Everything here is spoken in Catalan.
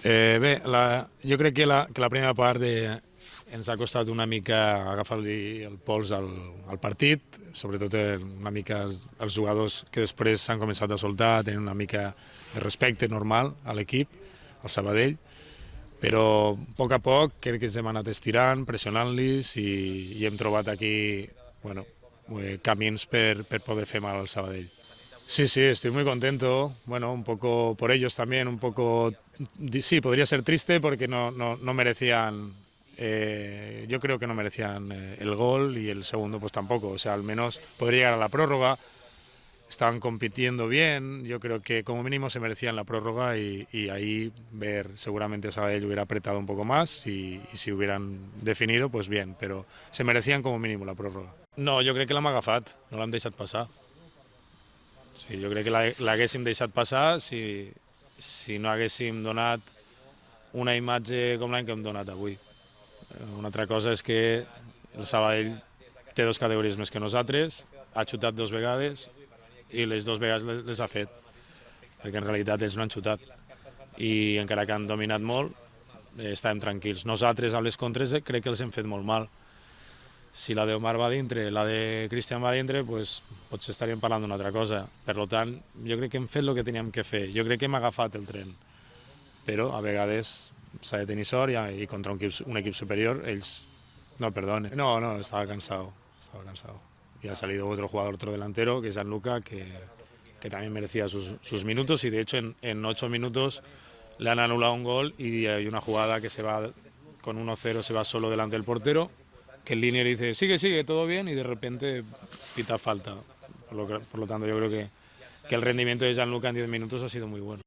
Bé, jo crec que la primera part ens ha costat una mica agafar-li el pols al partit, sobretot una mica els jugadors que després s'han començat a soltar, tenen una mica de respecte normal a l'equip, al Sabadell, però a poc crec que ens hem anat estirant, pressionant-los i hem trobat aquí camins per poder fer mal al Sabadell. Sí, sí, estoy muy contento. Bueno, un poco por ellos también, un poco. Sí, podría ser triste porque no merecían. Yo creo que no merecían el gol y el segundo, pues tampoco. O sea, al menos podría llegar a la prórroga. Estaban compitiendo bien. Yo creo que como mínimo se merecían la prórroga y ahí ver, seguramente Sabadell hubiera apretado un poco más y si hubieran definido, pues bien. Pero se merecían como mínimo la prórroga. No, yo creo que l'hem agafat, no l'han deixat passar. Sí, jo crec que l'haguéssim deixat passar si no haguéssim donat una imatge com l'any que hem donat avui. Una altra cosa és que el Sabadell té 2 categories més que nosaltres, ha xutat 2 vegades i les 2 vegades les ha fet, perquè en realitat ells no han xutat. I encara que han dominat molt, estàvem tranquils. Nosaltres, a les contres, crec que els hem fet molt mal. Si la d'Omar va dintre, la de Cristian va dintre, pues, potser estaríem parlant d'una altra cosa. Per tant, jo crec que hem fet el que teníem que fer. Jo crec que hem agafat el tren. Però a vegades s'ha de tenir sort i contra un equip superior ells no perdonen. No, estaba cansado. Y ha salido otro jugador, otro delantero, que es Gianluca, que también merecía sus minutos y de hecho en 8 minutos le han anulado un gol y hay una jugada que se va con 1-0, se va solo delante del portero, que el línea dice, sigue, todo bien, y de repente pita falta. Por lo tanto, yo creo que el rendimiento de Gianluca en 10 minutos ha sido muy bueno.